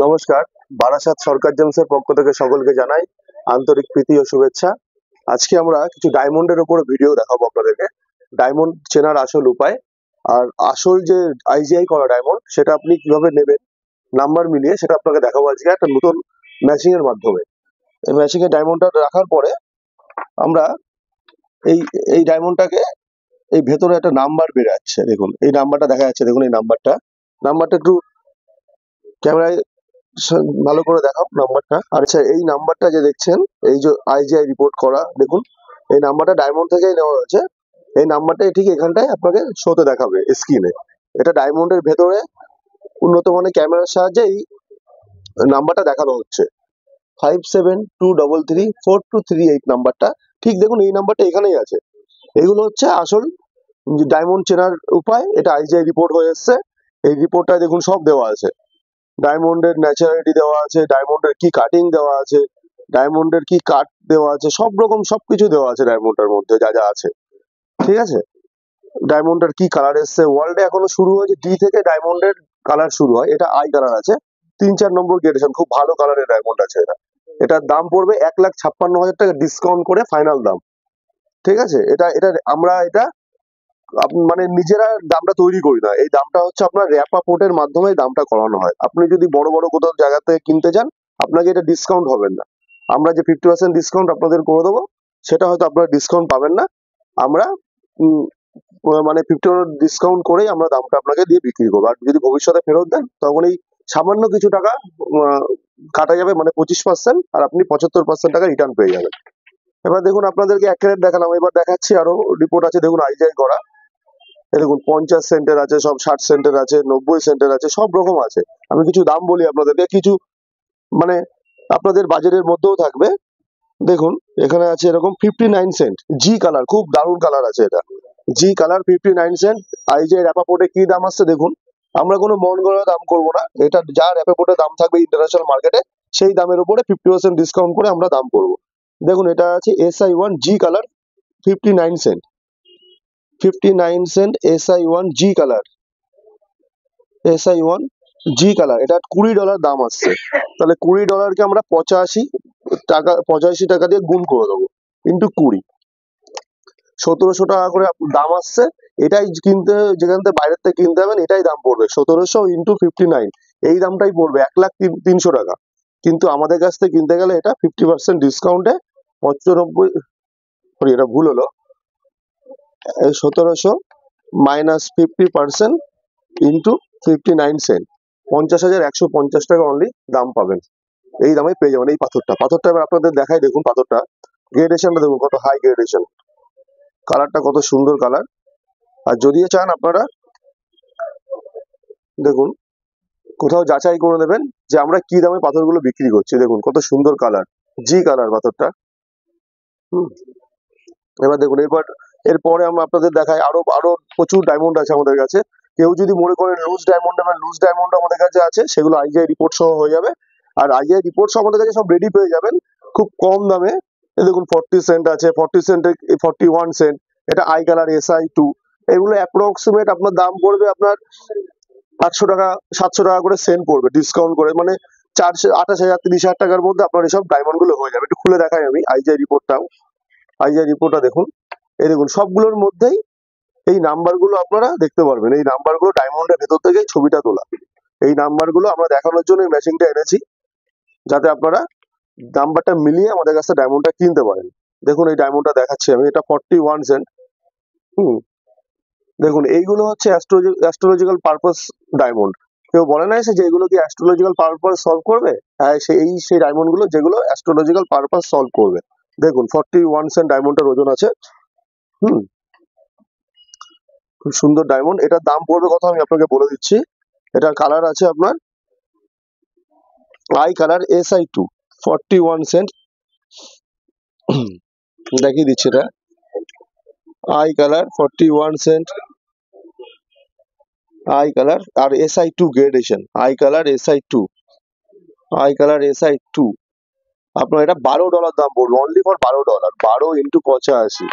নমস্কার, বারাসাত সরকার জেমসের পক্ষ থেকে সকলকে জানাই আন্তরিক প্রীতি ও শুভেচ্ছা। আজকে আমরা কিছু ডায়মন্ডের উপর ভিডিও দেখাবো আপনাদেরকে। ডায়মন্ড চেনার আসল উপায়, আর আসল যে আইজিআই করা ডায়মন্ড সেটা আপনি কিভাবে নেবেন নাম্বার মিলিয়ে, সেটা আপনাকে দেখাবো আজকে একটা নতুন ম্যাচিং এর মাধ্যমে। এই ম্যাচিং এর ডায়মন্ডটা রাখার পরে আমরা এই এই ডায়মন্ডটাকে, এই ভেতরে একটা নাম্বার বের যাচ্ছে, দেখুন এই নাম্বারটা দেখা যাচ্ছে, দেখুন এই নাম্বারটা একটু ক্যামেরায় ভালো করে দেখাও নাম্বারটা। আচ্ছা, এই নাম্বারটা যে দেখছেন, এই যে আইজিআই রিপোর্ট করা, দেখুন এই নাম্বারটা ডায়মন্ড থেকেই নেওয়া হয়েছে। এই নাম্বারটা ঠিক এখানটায় আপনাকে শোতে দেখাবে স্ক্রিনে। এটা ডায়মন্ডের ভেতরে উন্নত মানের ক্যামেরার সাহায্যে এই নাম্বারটা দেখানো হচ্ছে। 57233423 নাম্বারটা, ঠিক দেখুন এই নাম্বারটা এখানেই আছে। এগুলো হচ্ছে আসল ডায়মন্ড চেনার উপায়। এটা আইজিআই রিপোর্ট হয়ে এসছে। এই রিপোর্টটা দেখুন সব দেওয়া আছে, ডায়মন্ডের ন্যাচারালিটি দেওয়া আছে, ডায়মন্ডের কি কাটিং দেওয়া আছে, ডায়মন্ডের কি কাট দেওয়া আছে, সব রকম সবকিছু দেওয়া আছে ডায়মন্ডের মধ্যে যা যা আছে, ঠিক আছে। ডায়মন্ডের কি কালার এসছে, ওয়ার্ল্ডে এখনো শুরু হয়েছে ডি থেকে ডায়মন্ডের কালার শুরু হয়, এটা আই কালার আছে, 3-4 নম্বর গ্রেডেশন, খুব ভালো কালারের ডায়মন্ড আছে এটা। এটার দাম পড়বে 1,56,000 টাকা ডিসকাউন্ট করে ফাইনাল দাম, ঠিক আছে। এটা এটা আমরা এটা মানে নিজেরা দামটা তৈরি করি না, এই দামটা হচ্ছে আপনার র্যাপা পোর্টের মাধ্যমে এই দামটা করানো হয়। আপনি যদি বড় বড় কোথাও জায়গা থেকে কিনতে যান, আপনাকে এটা ডিসকাউন্ট হবেন না। আমরা যে 50% ডিসকাউন্ট আপনাদের করে দেবো, সেটা হয়তো আপনারা ডিসকাউন্ট পাবেন না। আমরা মানে 50% ডিসকাউন্ট করেই আমরা দামটা আপনাকে দিয়ে বিক্রি করবো। আর যদি ভবিষ্যতে ফেরত দেন, তখন এই সামান্য কিছু টাকা কাটা যাবে, মানে 25%, আর আপনি 75% টাকা রিটার্ন পেয়ে যাবেন। এবার দেখুন, আপনাদেরকে এক ক্যারেট দেখালাম, এবার দেখাচ্ছি আরো রিপোর্ট আছে। দেখুন আইজিআই করা, দেখুন 50 সেন্টের আছে, সব 60 সেন্টের আছে, 90 সেন্টের আছে, সব রকম আছে। আমি কিছু দাম বলি আপনাদেরকে, কিছু মানে আপনাদের বাজেটের মধ্যেও থাকবে। দেখুন এখানে আছে এরকম 59 সেন্ট জি কালার, খুব দারুণ কালার আছে এটা, জি কালার 59 সেন্ট। আইজিআই র্যাপাপোর্টে কি দাম আসছে দেখুন। আমরা কোনো মন গড়া দাম করবো না, এটা যা র্যাপাপোর্টে দাম থাকবে ইন্টারন্যাশনাল মার্কেটে, সেই দামের উপরে 50% ডিসকাউন্ট করে আমরা দাম করবো। দেখুন এটা আছে SI1 জি কালার 59 সেন্ট, 59 সেন্ট SI1 জি কালার, SI1 জি কালার, এটা $20 দাম আসছে। তাহলে $20কে আমরা 85 টাকা দিয়ে গুণ করে দেবো, ইন্টু 20, 1700 টাকা করে দাম আসছে। এটাই কিনতে, যেখান থেকে বাইরের থেকে কিনতে যাবেন, এটাই দাম পড়বে 1700 ইন্টু 59, এই দামটাই পড়বে 1,03,000 টাকা। কিন্তু আমাদের কাছ থেকে কিনতে গেলে এটা 50% ডিসকাউন্টে 95, এটা ভুল হলো, 1700 মাইনাস 50% ইন্টু 59 সেন্ট, 50,150 টাকা অনলি দাম পাবেন। এই দামে পেয়ে যাবেন এই পাথরটা। এবার আপনাদের দেখাই, দেখুন পাথরটা গ্রেডেশনটা দেখুন, কত হাই গ্রেডেশন, কালারটা কত সুন্দর কালার। আর যদিও চান আপনারা, দেখুন কোথাও যাচাই করে নেবেন যে আমরা কি দামে পাথরগুলো বিক্রি করছি। দেখুন কত সুন্দর কালার, জি কালার পাথরটা। এবার দেখুন, এরপরে আমরা আপনাদের দেখাই, আরো আরো প্রচুর ডায়মন্ড আছে আমাদের কাছে। কেউ যদি মনে করেন লুজ ডায়মন্ড আমাদের কাছে আছে, সেগুলো আইজিআই রিপোর্ট সহ হয়ে যাবে। আর আইজিআই রিপোর্ট সহ আমাদের কাছে সব রেডি পেয়ে যাবেন খুব কম দামে। এই দেখুন 40 সেন্ট আছে, 40 সেন্টের 41 সেন্ট, এটা আই কালার SI2। এগুলো অ্যাপ্রক্সিমেট আপনার দাম পড়বে আপনার 800 টাকা 700 টাকা করে সেন্ট পড়বে ডিসকাউন্ট করে, মানে 28,000 30,000 টাকার মধ্যে আপনার এসব ডায়মন্ড গুলো হয়ে যাবে। একটু খুলে দেখাই আমি আইজিআই রিপোর্টটা দেখুন। এই দেখুন সবগুলোর মধ্যেই এই নাম্বারগুলো আপনারা দেখতে পারবেন। এই নাম্বারগুলো ডায়মন্ডের ভেতর থেকে ছবিটা তোলা। এই নাম্বারগুলো আমরা দেখানোর জন্য এই মেশিনটা এনেছি, যাতে আপনারা নাম্বারটা মিলিয়ে আমাদের কাছে ডায়মন্ডটা কিনতে পারেন। দেখুন এই ডায়মন্ডটা দেখাচ্ছি আমি, এটা 41 সেন্ট। দেখুন এইগুলো হচ্ছে অ্যাস্ট্রোলজিক্যাল পারপাস ডায়মন্ড। কেউ বলে না এসে যে এগুলো কি অ্যাস্ট্রোলজিক্যাল পারপাস সলভ করবে? হ্যাঁ, সেই ডায়মন্ড গুলো যেগুলো অ্যাস্ট্রোলজিক্যাল পারপাস সলভ করবে। দেখুন 41 সেন্ট ডায়মন্ডের ওজন আছে। খুব সুন্দর ডায়মন্ড। এটার দাম পড়বে কত আমি আপনাকে বলে দিচ্ছি। এটার কালার আছে আপনার আই কালার SI2, 41 সেন্ট। দেখিয়ে দিচ্ছি, এটা I colour 41 cent, I colour আর SI2 gradation, I colour SI2, আপনার এটা $12 দাম পড়বে, অনলি ফর $12, 12 ইন্টু 85,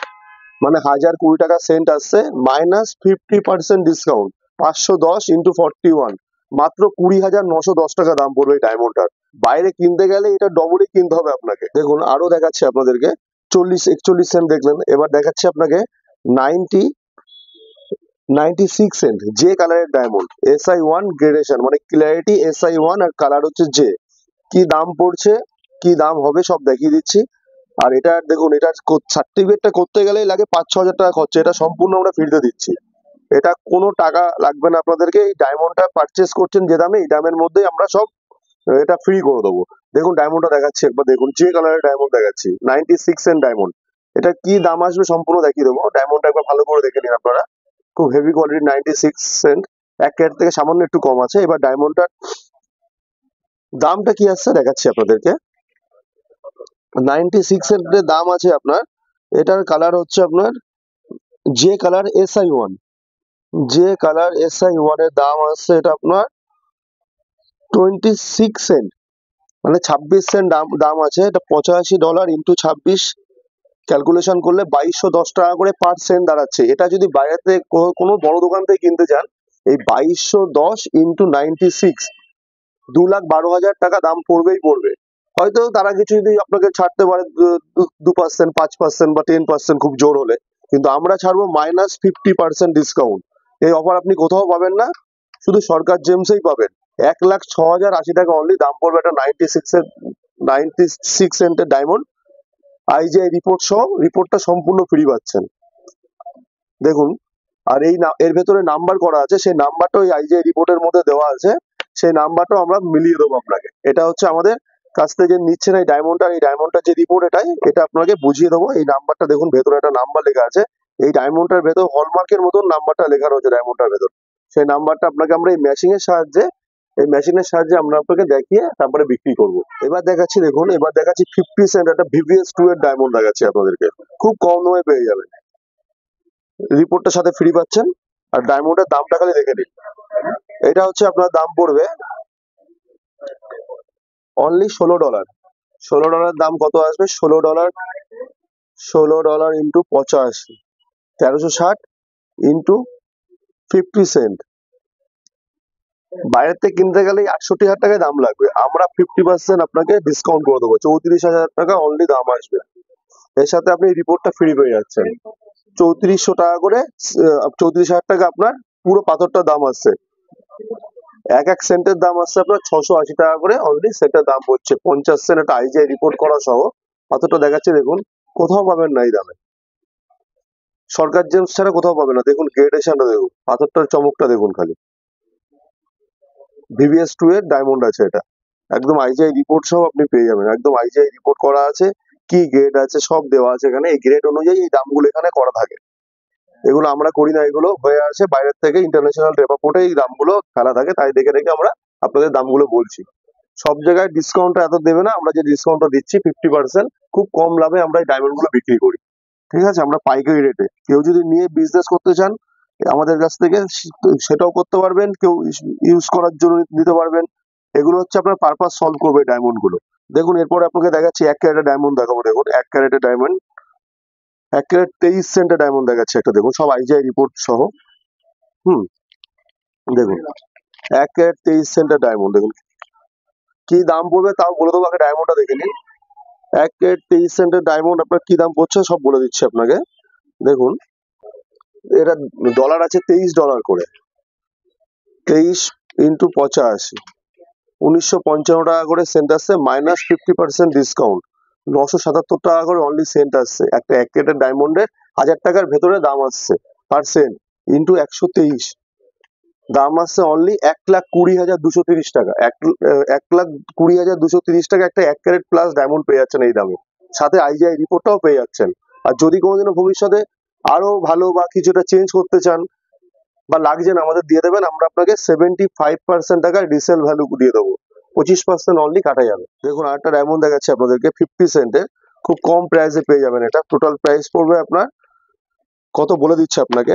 মানে 1020 টাকা সেন্ট আসছে, মাইনাস 50% ডিসকাউন্ট, 510 ইন্টু 41, মাত্র 20,910 টাকা দাম পড়বে এই ডায়মন্ডটার। বাইরে কিনতে গেলে এটা ডবলই কিনতে হবে আপনাকে। দেখুন আরো দেখাচ্ছি আপনাদেরকে, 40-41 সেন্ট দেখলেন, এবার দেখাচ্ছি আপনাকে 96 সেন্ট যে কালারের ডায়মন্ড, SI1 গ্রেডেশন, মানে ক্লিয়ারিটি SI1 আর কালার হচ্ছে জে। কি দাম পড়ছে, কি দাম হবে সব দেখিয়ে দিচ্ছি। আর এটা দেখুন, এটার সার্টিফিকেটটা করতে গেলেই লাগে 5-6 হাজার টাকা খরচা, এটা সম্পূর্ণ আমরা ফ্রিতে দিচ্ছি। এটা কোনো টাকা লাগবে না আপনাদেরকে, এই ডায়মন্ডটা পারচেস করছেন যে দামে, এই দামের মধ্যেই আমরা সব এটা ফ্রি করে দেবো। দেখুন ডায়মন্ডটা দেখাচ্ছি একবার, দেখুন যে কালারের ডায়মন্ড দেখাচ্ছি, 96 সেন্ট ডায়মন্ড। এটা কি দাম আসবে সম্পূর্ণ দেখিয়ে দেবো, ডায়মন্ডটা একবার ভালো করে দেখে নিন আপনারা। খুব হেভি কোয়ালিটি, 96 সেন্ট, 1 ক্যারেট থেকে সামান্য একটু কম আছে। এবার ডায়মন্ডটার দামটা কি আসছে দেখাচ্ছি আপনাদেরকে। 96 সেন্টের দাম আছে আপনার, এটার কালার হচ্ছে আপনার যে কালার SI1, যে কালার SI1 এর দাম আসছে এটা আপনার 26 সেন্ট, মানে 26 সেন্ট দাম দাম আছে। এটা $85 ইন্টু 26 ক্যালকুলেশন করলে 2210 টাকা করে পার সেন্ট দাঁড়াচ্ছে। এটা যদি বাইরেতে কোনো বড় দোকান থেকে কিনতে যান, এই 2210 ইন্টু 96, 2,12,000 টাকা দাম পড়বেই পড়বে। হয়তো তারা কিছু যদি আপনাকে ছাড়তে পারে 2%, 5% বা 10% খুব জোর হলে, কিন্তু আমরা ছাড়বো -50% ডিসকাউন্ট। এই অফার আপনি কোথাও পাবেন না, শুধু সরকার জেমসেই পাবেন। 1,06,080 টাকা অনলি দাম পড়বে একটা 96 সেন্টের ডায়মন্ড। IGI রিপোর্ট সহ, রিপোর্টটা সম্পূর্ণ ফ্রি পাচ্ছেন। দেখুন, আর এর ভেতরে নাম্বার করা আছে, সেই নাম্বারটা ওই IGI রিপোর্টের মধ্যে দেওয়া আছে, সেই নাম্বারটাও আমরা মিলিয়ে দেবো আপনাকে। এটা হচ্ছে আমাদের কাছ থেকে যে নিচ্ছেন এই ডায়মন্ডটার যে রিপোর্ট, এটা আপনাকে বুঝিয়ে দেবো। এই নাম্বারটা দেখুন, ভেতরে একটা নাম্বার লেখা আছে, এই ডায়মন্ডটার ভেতর হলমার্কের মতন নাম্বারটা লেখা রয়েছে ডায়মন্ডটার ভেতর। সেই নাম্বারটা আপনাকে আমরা এই মেশিনের সাহায্যে আমরা আপনাকে দেখিয়ে তারপরে বিক্রি করব। এবার দেখাচ্ছি, দেখুন এবার দেখাচ্ছি 50 সেন্ট একটা VVS2 এর ডায়মন্ড দেখাচ্ছি আপনাদেরকে, খুব কম দামে পেয়ে যাবেন। রিপোর্টটার সাথে ফ্রি পাচ্ছেন, আর ডায়মন্ডের দামটা খালি দেখে নিন। এটা হচ্ছে আপনার দাম পড়বে অনলি $16। $16 দাম কত আসবে, $16 ইন্টু 85, 1360 ইন্টু 50 সেন্ট। বাইরের থেকে কিনতে গেলে 68,000 টাকায় দাম লাগবে, আমরা 50% আপনাকে ডিসকাউন্ট করে দেবো, 34,000 টাকা অনলি দাম আসবে। এর সাথে আপনি রিপোর্টটা ফ্রি পেয়ে যাচ্ছেন। 3400 টাকা করে, 34,000 টাকা আপনার পুরো পাথরটার দাম আসছে। এক সেন্টের দাম আসছে আপনার 680 টাকা করে অনলি, সেটার দাম হচ্ছে 50 সেন্ট। একটা IGI রিপোর্ট করা সহ পাথরটা দেখাচ্ছে, দেখুন কোথাও পাবেন না এই দামে, সরকার জেমস ছাড়া কোথাও পাবেন না। দেখুন গ্রেডেশনটা দেখুন, পাথরটার চমকটা দেখুন খালি। VVS2 এর ডায়মন্ড আছে এটা, একদম IGI রিপোর্ট সহ আপনি পেয়ে যাবেন, একদম IGI রিপোর্ট করা আছে, কি গ্রেড আছে সব দেওয়া আছে এখানে। এই গ্রেড অনুযায়ী এই দামগুলো এখানে করা থাকে। এগুলো আমরা করি না, এগুলো হয়ে আসে বাইরের থেকে, ইন্টারন্যাশনাল রেপার্টে এই দামগুলো ফেলা থাকে, তাই দেখে দেখে আমরা আপনাদের দামগুলো বলছি। সব জায়গায় ডিসকাউন্টটা এত দেবে না, আমরা যে ডিসকাউন্টটা দিচ্ছি 50%, খুব কম লাভে আমরা এই ডায়মন্ড গুলো বিক্রি করি। ঠিক আছে, আমরা পাইকারি রেটে, কেউ যদি নিয়ে বিজনেস করতে চান আমাদের কাছ থেকে সেটাও করতে পারবেন, কেউ ইউজ করার জন্য নিতে পারবেন। এগুলো হচ্ছে আপনার পারপাস সলভ করবে ডায়মন্ড গুলো। দেখুন এরপরে আপনাকে দেখাচ্ছি 1 ক্যারেটের ডায়মন্ড দেখাবো। দেখুন 1 ক্যারেটের ডায়মন্ড, 1 ক্যারেট 23 সেন্টের ডায়মন্ড দেখাচ্ছে একটা, দেখুন সব IGI রিপোর্ট সহ। হুম, দেখুন 1 ক্যারেট 23 সেন্টের ডায়মন্ড, দেখুন কি দাম পড়বে তাও বলে দেবো, আগে ডায়মন্ডটা দেখে নিন। 1 ক্যারেট 23 সেন্টের ডায়মন্ড আপনার কি দাম পড়ছে সব বলে দিচ্ছি আপনাকে। দেখুন এটা ডলার আছে $23 করে, 23 ইন্টু 85, 1955 টাকা করে সেন্ট আসছে, -50% ডিসকাউন্ট, 977 টাকা করে অনলি সেন্ট আসছে। একটা 1 ক্যারেটের ডায়মন্ডের 1000 টাকার ভেতরে দাম আসছে পার সেন্ট, ইন্টু 123, দাম আসছে অনলি 1,20,230 টাকা। 1,20,230 টাকা একটা 1 ক্যারেট প্লাস ডায়মন্ড পেয়ে যাচ্ছেন এই দামে, সাথে IGI রিপোর্টটাও পেয়ে যাচ্ছেন। আর যদি কোনোদিনও ভবিষ্যতে আরো ভালো বা কিছুটা চেঞ্জ করতে চান বা লাগছে না, আমাদের দিয়ে দেবেন, আমরা আপনাকে 75% টাকায় রিসেল ভ্যালু দিয়ে দেবো, 25% অনলি কাটা যাবে। দেখুন আরেকটা ডায়মন্ড দেখাচ্ছি আপনাদেরকে 50 সেন্টের, খুব কম প্রাইসে পেয়ে যাবেন। এটা টোটাল প্রাইস পড়বে আপনার কত বলে দিচ্ছে আপনাকে,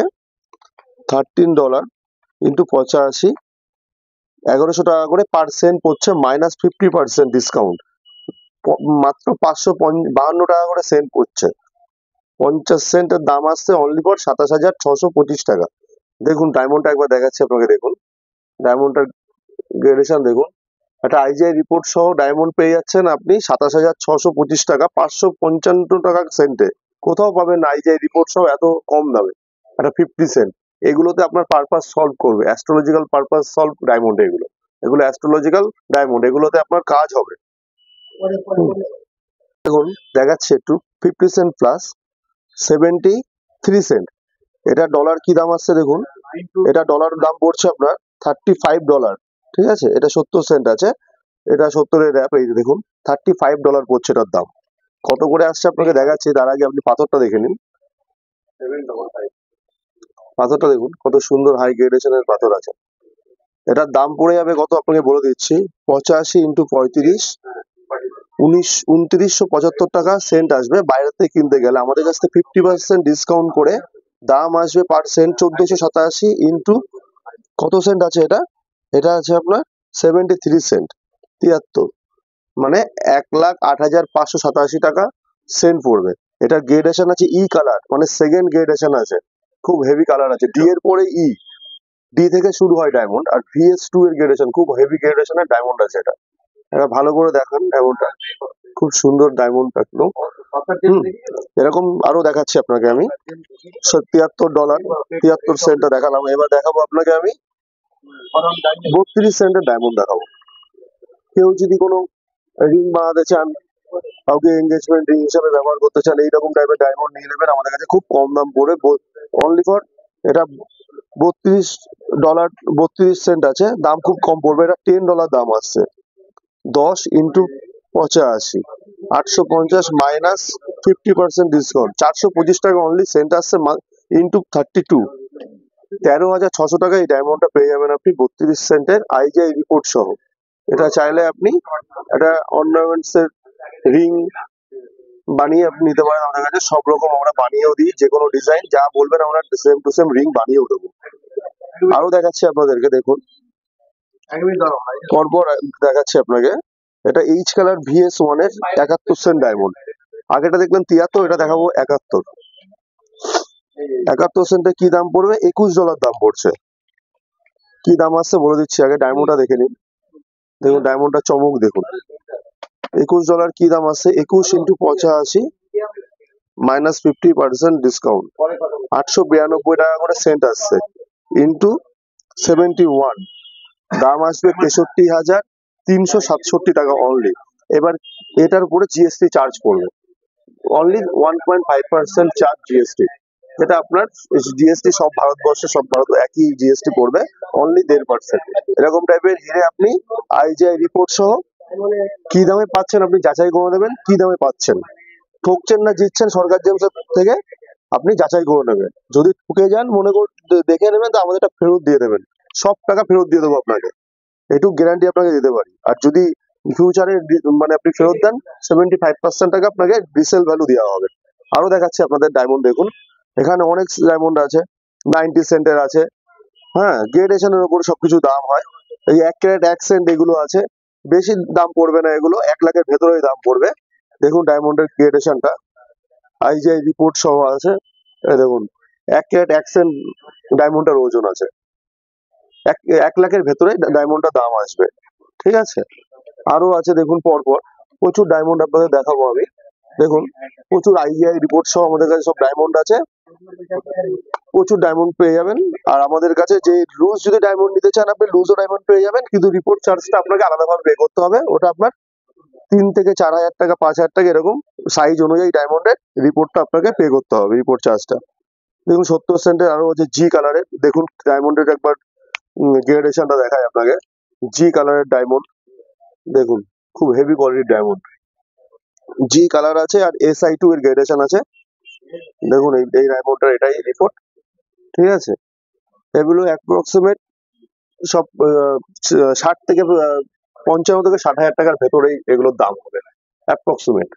$13 ইন্টু 85, 1100 টাকা করে পার সেন্ট পড়ছে, -50% ডিসকাউন্ট, মাত্র 552 টাকা করে সেন্ট পড়ছে। 50 সেন্টের দাম আসছে অনলি ফর 27,625 টাকা। দেখুন ডায়মন্ডটা একবার দেখাচ্ছি আপনাকে, দেখুন ডায়মন্ডটার গ্রেডেশন দেখুন, একটা আইজিআই রিপোর্ট সহ ডায়মন্ড পেয়ে যাচ্ছেন আপনি 27,625 টাকা, 555 টাকা সেন্টে। কোথাও পাবেন না আইজিআই রিপোর্ট সহ এত কম দামে, একটা 50 সেন্ট। এগুলোতে আপনার পারপাস সলভ করবে, অ্যাস্ট্রোলজিক্যাল পারপাস সলভ ডায়মন্ড এগুলো, এগুলো অ্যাস্ট্রোলজিক্যাল ডায়মন্ড, এগুলোতে আপনার কাজ হবে। দেখুন দেখাচ্ছে একটু 50 সেন্ট প্লাস 73 সেন্ট। এটা ডলার কি দাম আসছে দেখুন, এটা ডলার দাম পড়ছে আপনার $35। ঠিক আছে, এটা 70 সেন্ট আছে, এটা 70-এর র্যাপ, এই যে দেখুন $35 পড়ছে এটার দাম। কত করে আসছে আপনাকে দেখাচ্ছি, তার আগে আপনি পাথরটা দেখে নিন। পাথরটা দেখুন কত সুন্দর হাই গ্রেডেশনের পাথর আছে। এটার দাম পড়ে যাবে কত আপনাকে বলে দিচ্ছি, 85 ইন্টু 35, 2975 টাকা সেন্ট আসবে। বাইরে থেকে কিনতে গেলে আমাদের কাছ থেকে 50% ডিসকাউন্ট করে দাম আসবে পার সেন্ট 1487 ইন্টু কত সেন্ট আছে এটা, এটা আছে আপনার 73 সেন্ট, 73, মানে 1,08,587 টাকা সেন্ট পড়বে। এটা গ্রেডেশন আছে ই কালার, মানে সেকেন্ড গ্রেডেশন আছে, খুব হেভি কালার আছে। ডি এর পরে ই, ডি থেকে শুরু হয় ডায়মন্ড, আর VS2 এর গ্রেডেশন, খুব হেভি গ্রেডেশনের ডায়মন্ড আছে এটা। এটা ভালো করে দেখান ডায়মন্ডটা, খুব সুন্দর ডায়মন্ড থাকলো। এরকম আরো দেখাচ্ছি আপনাকে আমি, $73, 73 সেন্টটা দেখালাম। এবার দেখাবো আপনাকে আমি 32 সেন্টের ডায়মন্ড দেখাবো। কেউ যদি কোনো রিং বানাতে চান, কাউকে এঙ্গেজমেন্ট রিং হিসাবে ব্যবহার করতে চান, এইরকম টাইপের ডায়মন্ড নিয়ে নেবেন আমাদের কাছে, খুব কম দাম পড়ে, অনলি ফর এটা $32, 32 সেন্ট আছে, দাম খুব কম পড়বে। এটা $10 দাম আসছে, 10 ইন্টু 85, 850 মাইনাস 50% ডিসকাউন্ট, 425 টাকা অনলি সেন্ট আসছে, ইন্টু 32, 13,600 টাকা এই ডায়মন্ডটা পেয়ে যাবেন আপনি 32 সেন্টের আইজিআই রিপোর্ট সহ। এটা চাইলে আপনি একটা অর্নামেন্টস এর রিং বানিয়ে আপনি নিতে পারেন আমাদের কাছে, সব রকম আমরা বানিয়েও দিই, যে কোনো ডিজাইন যা বলবেন আমরা সেম টু সেম রিং বানিয়েও দেবো। আরো দেখাচ্ছি আপনাদেরকে, দেখুন পরপর দেখাচ্ছি আপনাকে। এটা এইচ কালার VS1 এর 71 সেন্ট ডায়মন্ড, আগেটা দেখলেন 73, এটা দেখাবো 71। 71 সেন্টে কি দাম পড়বে, $21 দাম পড়ছে। কি দাম আসছে বলে দিচ্ছি, আগে ডায়মন্ডটা দেখে নিন। দেখুন ডায়মন্ডটা চমক দেখুন, $21 কি দাম আসছে, 21 ইন্টু 85 মাইনাস 50% ডিসকাউন্ট, 892 টাকা করে সেন্ট আসছে, ইন্টু 71, দাম আসবে 63,367 টাকা অনলি। এবার এটার উপরে জিএসটি চার্জ পড়বে, অনলি 1.5% চার্জ জিএসটি, যেটা আপনার জিএসটি সব ভারতবর্ষে, সব ভারত একই জিএসটি পড়বে, অনলি 1.5%। এরকম টাইপের হিরে আপনি আইজিআই রিপোর্ট সহ কি দামে পাচ্ছেন আপনি যাচাই করে নেবেন, কি দামে পাচ্ছেন, ঠকছেন না জিতছেন সরকার জেমস থেকে, আপনি যাচাই করে নেবেন। যদি ঠকে যান মনে করে দেখে নেবেন, তো আমাদের এটা ফেরত দিয়ে দেবেন, সব টাকা ফেরত দিয়ে দেবো আপনাকে, এটুকু গ্যারান্টি আপনাকে দিতে পারি। আর যদি ফিউচারে মানে আপনি ফেরত দেন, 75% টাকা আপনাকে রিসেল ভ্যালু দেওয়া হবে। আরো দেখাচ্ছি আপনাদের ডায়মন্ড দেখুন, এখানে অনেক ডায়মন্ড আছে, 90 সেন্টের আছে, হ্যাঁ গ্রেডেশনের উপর সবকিছু দাম হয়। এই 1 ক্যারেট 1 সেন্ট এগুলো আছে, বেশি দাম পড়বে না, এগুলো 1 লাখের ভেতরেই দাম পড়বে। দেখুন ডায়মন্ডের গ্রেডেশনটা আইজিআই রিপোর্ট সহ আছে, এই দেখুন 1 ক্যারেট 1 সেন্ট ডায়মন্ডের ওজন আছে, 1 লাখের ভেতরে ডায়মন্ডটার দাম আসবে। ঠিক আছে, আরো আছে দেখুন পরপর প্রচুর ডায়মন্ড আপনাদের দেখাবো আমি। দেখুন প্রচুর আইজিআই রিপোর্ট সহ আমাদের কাছে সব ডায়মন্ড আছে, প্রচুর ডায়মন্ড পেয়ে যাবেন। আর আমাদের কাছে যে লুজ যদি ডায়মন্ড নিতে চান আপনি লুজও ডায়মন্ড পেয়ে যাবেন, কিন্তু রিপোর্ট চার্জটা আপনাকে আলাদাভাবে পে করতে হবে, ওটা আপনার 3 থেকে 4,000 টাকা, 5,000 টাকা, এরকম সাইজ অনুযায়ী ডায়মন্ডের রিপোর্টটা আপনাকে পে করতে হবে, রিপোর্ট চার্জটা। দেখুন 70 সেন্টের আরো আছে জি কালারের, দেখুন ডায়মন্ডের একবার গ্রেডেশনটা দেখায় আপনাকে, জি কালারের ডায়মন্ড দেখুন, খুব হেভি কোয়ালিটির ডায়মন্ড, জি কালার আছে, আর SI2 এর গ্রেডেশন আছে। দেখুন এই ডায়মন্ডটার এটাই রিপোর্ট। ঠিক আছে, এগুলো অ্যাপ্রক্সিমেট সব 60 থেকে 55 থেকে 60,000 টাকার ভেতরেই এগুলোর দাম হবে অ্যাপ্রক্সিমেট।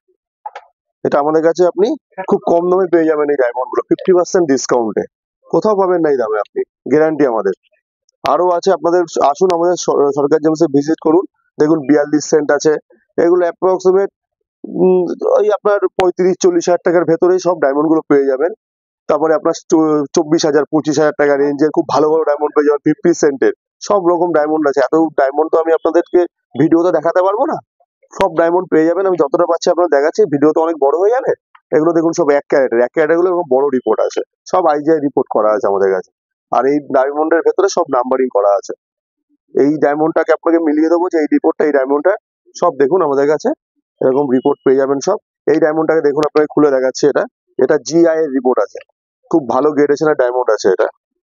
এটা আমাদের কাছে আপনি খুব কম দামে পেয়ে যাবেন এই ডায়মন্ড গুলো, 50% ডিসকাউন্টে, কোথাও পাবেন না এই দামে আপনি, গ্যারান্টি আমাদের। আরো আছে আপনাদের, আসুন আমাদের সরকার জেমসে ভিজিট করুন। দেখুন 42 সেন্ট আছে, এগুলো অ্যাপ্রক্সিমেট ওই আপনার 35-40 হাজার টাকার ভেতরেই সব ডায়মন্ড গুলো পেয়ে যাবেন। তারপরে আপনার 24,000 25,000 টাকা রেঞ্জের খুব ভালো ভালো ডায়মন্ড পেয়ে যাবেন 50 সেন্টের, সব রকম ডায়মন্ড আছে। এত ডায়মন্ড তো আমি আপনাদেরকে ভিডিওতে দেখাতে পারবো না। সব ডায়মন্ড পেয়ে যাবেন, আমি যতটা পাচ্ছি আপনারা দেখাচ্ছি, ভিডিও তো অনেক বড় হয়ে যাবে। এগুলো দেখুন সব 1 ক্যারেটের গুলো এরকম বড় রিপোর্ট আছে, সব আইজিআই রিপোর্ট করা আছে আমাদের কাছে। আর এই ডায়মন্ডের ভেতরে সব নাম্বারিং করা আছে। এই ডায়মন্ডটাকে আপনাকে মিলিয়ে দেবো যে এই রিপোর্টটা, এই ডায়মন্ডটা সব দেখুন আমাদের কাছে এরকম রিপোর্ট পেয়ে যাবেন সব। এই ডায়মন্ডটাকে দেখুন আপনাকে খুলে দেখাচ্ছে, এটা জিআই এর রিপোর্ট আছে, খুব ভালো গ্রেডেশনের ডায়মন্ড আছে এটা।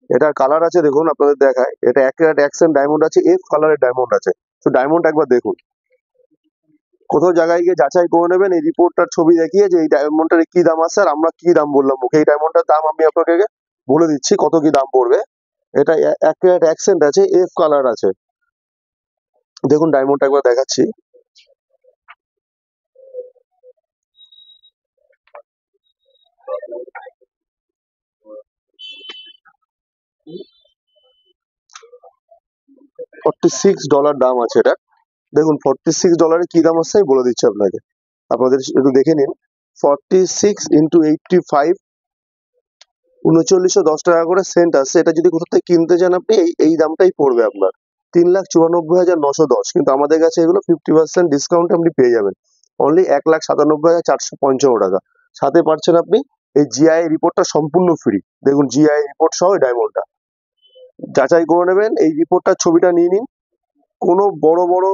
এটার কালার আছে দেখুন আপনাদের দেখায়, এটা 1 ক্যারেট অ্যাকশন ডায়মন্ড আছে, এফ কালারের ডায়মন্ড আছে। তো ডায়মন্ড একবার দেখুন, কোথাও জায়গায় গিয়ে যাচাই করে নেবেন এই রিপোর্টটার ছবি দেখিয়ে যে এই ডায়মন্ডটার কি দাম আছে আর আমরা কি দাম বললাম মুখে। এই ডায়মন্ডটার দাম আমি আপনাকে বলে দিচ্ছি কত কি দাম পড়বে। এটা 1 ক্যারেট অ্যাকসেন্ট আছে, এফ কালার আছে। দেখুন ডায়মন্ডটা একবার দেখাচ্ছি, $46 দাম আছে এটা। দেখুন $46 কি দাম আসছে আমি বলে দিচ্ছি আপনাকে, আপনাদের একটু দেখে নিন। 46 × 85, 3910 টাকা করে সেন্ট আসছে। এটা যদি কোথা থেকে কিনতে চান আপনি এই দামটাই পড়বে আপনার 3,94,910। কিন্তু আমাদের কাছে এগুলো 50% ডিসকাউন্ট আপনি পেয়ে যাবেন অনলি 1,97,455 টাকা। সাথে পাচ্ছেন আপনি এই জিআই রিপোর্টটা সম্পূর্ণ ফ্রি। দেখুন জিআই রিপোর্ট সহ ডায়মন্ডটা যাচাই করে নেবেন, এই রিপোর্টটার ছবিটা নিয়ে নিন। কোনো বড় বড়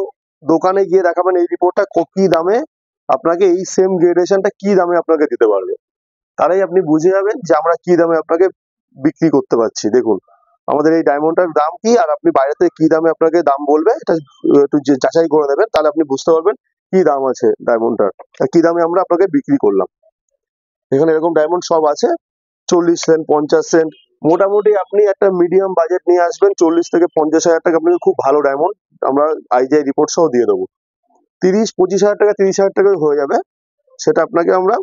দোকানে গিয়ে দেখাবেন এই রিপোর্টটা কি দামে আপনাকে, এই সেম গ্রেডেশনটা কি দামে আপনাকে দিতে পারবে, তাহলেই আপনি বুঝে যাবেন যে আমরা কি দামে আপনাকে বিক্রি করতে পারছি। দেখুন আমাদের এই ডায়মন্ডটার দাম কি, আর আপনি বাইরে থেকে কি দামে আপনাকে দাম বলবে এটা একটু যাচাই করে নেবেন, তাহলে আপনি বুঝতে পারবেন কি দাম আছে ডায়মন্ডটার, আর কি দামে আমরা আপনাকে বিক্রি করলাম। এখানে এরকম ডায়মন্ড সব আছে, 40 সেন্ট, 50 সেন্ট। মোটামুটি আপনি একটা মিডিয়াম বাজেট নিয়ে আসবেন, 40 থেকে 50 হাজার টাকা আপনাকে খুব ভালো ডায়মন্ড আমরা আইজিআই রিপোর্ট সহ দিয়ে দেবো। 30-25 হাজার টাকা, 30 হাজার টাকায় হয়ে যাবে। সেটা আপনাকে আমরা,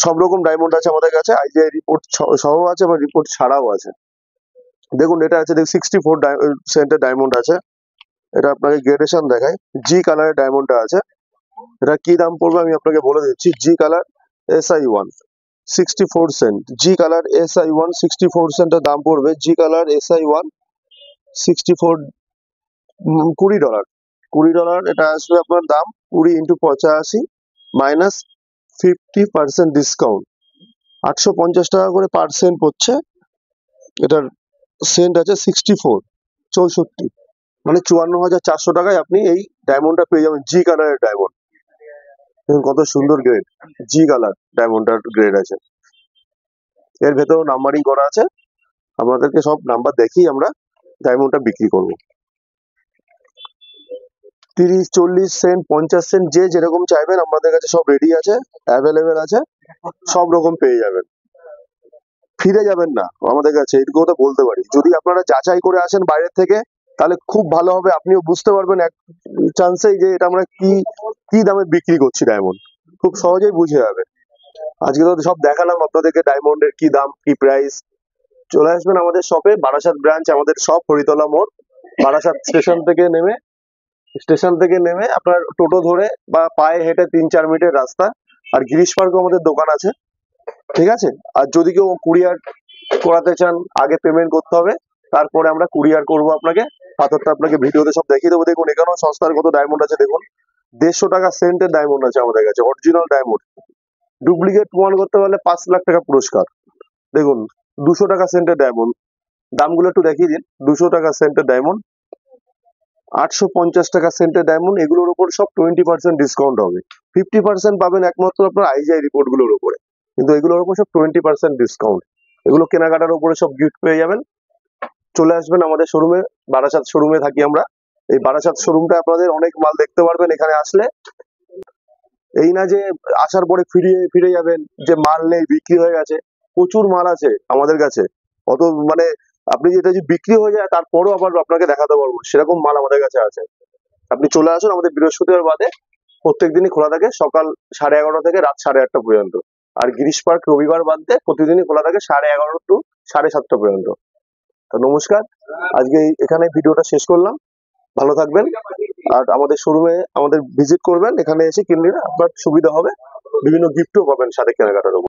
সব রকম ডায়মন্ড আছে আমাদের কাছে, আইজিআই রিপোর্ট সহ আছে বা রিপোর্ট ছাড়াও আছে। দেখুন এটা আছে, 64 সেন্টের ডায়মন্ড আছে। এটা আপনাকে গ্রেডেশন দেখায়, জি কালারের ডায়মন্ডটা আছে। এটা কি দাম পড়বে আমি আপনাকে বলে দিচ্ছি। জি কালার SI1 64 সেন্ট, জি কালার SI1 64 সেন্টের দাম পড়বে। জি কালার SI1 64, $20, $20 এটা আসবে আপনার দাম। 20 × 85 মাইনাস 50% ডিসকাউন্ট, 850 টাকা করে পার সেন্ট পড়ছে। এটার সেন্ট আছে 64, মানে 54,400 টাকায় আপনি এই ডায়মন্ডটা পেয়ে যাবেন, জি কালারের ডায়মন্ড। দেখুন কত সুন্দর গ্রেড, জি কালার ডায়মন্ডটার গ্রেড আছে। এর ভেতরেও নাম্বারিং করা আছে, আপনাদেরকে সব নাম্বার দেখি আমরা ডায়মন্ডটা বিক্রি করবো। 30, 40 সেন্ট, 50 সেন্ট, যে যেরকম চাইবেন আমাদের কাছে সব রেডি আছে, অ্যাভেলেবেল আছে, সব রকম পেয়ে যাবেন। ফিরে যাবেন না আমাদের কাছে, এইটুকু কথা বলতে পারি। যদি আপনারা যাচাই করে আসেন বাইরের থেকে তাহলে খুব ভালো হবে, আপনিও বুঝতে পারবেন এক চান্সেই যে এটা আমরা কি দামে বিক্রি করছি ডায়মন্ড, খুব সহজেই বুঝে যাবে। আজকে তো সব দেখালাম আপনাদেরকে ডায়মন্ডের কি দাম, কি প্রাইস। চলে আসবেন আমাদের শপে, বারাসাত ব্রাঞ্চ আমাদের শপ, হরিতলা মোড়। বারাসাত স্টেশন থেকে নেমে আপনার টোটো ধরে বা পায়ে হেঁটে 3-4 মিনিটের রাস্তা। আর গিরিশ পার্কে আমাদের দোকান আছে, ঠিক আছে। আর যদি কেউ কুরিয়ার করাতে চান আগে পেমেন্ট করতে হবে, তারপরে আমরা কুরিয়ার করব আপনাকে। পাথরটা আপনাকে ভিডিওতে সব দেখিয়ে দেবো। দেখুন এখানেও সস্তার কত ডায়মন্ড আছে, দেখুন 150 টাকা সেন্টের ডায়মন্ড আছে আমাদের কাছে, অরিজিনাল ডায়মন্ড। ডুপ্লিকেট প্রমাণ করতে পারলে 5 লাখ টাকা পুরস্কার। দেখুন 200 টাকা সেন্টের ডায়মন্ড, দামগুলো একটু দেখিয়ে দিন। 200 টাকা সেন্টের ডায়মন্ড, 850 টাকা সেন্টের ডায়মন্ড, এগুলোর উপর সব 20% ডিসকাউন্ট হবে। 50% পাবেন একমাত্র আপনার আইজিআই রিপোর্ট গুলোর উপরে, কিন্তু এগুলোর উপর সব 20% ডিসকাউন্ট। এগুলো কেনাকাটার উপরে সব গিফট পেয়ে যাবেন। চলে আসবেন আমাদের শোরুমে, বারাসাত শোরুমে থাকি আমরা। এই বারাসাত শোরুমটা আপনাদের অনেক মাল দেখতে পারবেন এখানে আসলে। এই না যে আসার পরে ফিরে যাবেন যে মাল নেই, বিক্রি হয়ে গেছে। প্রচুর মাল আছে আমাদের কাছে, অত মানে আপনি যেটা যে বিক্রি হয়ে যায় তারপরও আবার আপনাকে দেখাতে পারবো, সেরকম মাল আমাদের কাছে আছে। আপনি চলে আসুন, আমাদের বৃহস্পতিবার বাদে প্রত্যেকদিনই খোলা থাকে, সকাল 11:30 থেকে রাত 8:30 পর্যন্ত। আর গিরিশ পার্ক রবিবার বাদ দিয়ে প্রতিদিনই খোলা থাকে 11:30 টু 7:30 পর্যন্ত। তো নমস্কার, আজকে এখানে ভিডিওটা শেষ করলাম। ভালো থাকবেন, আর আমাদের শোরুমে আমাদের ভিজিট করবেন, এখানে এসে কিনলে আপনার সুবিধা হবে, বিভিন্ন গিফটও পাবেন সাথে কেনাকাটার উপর।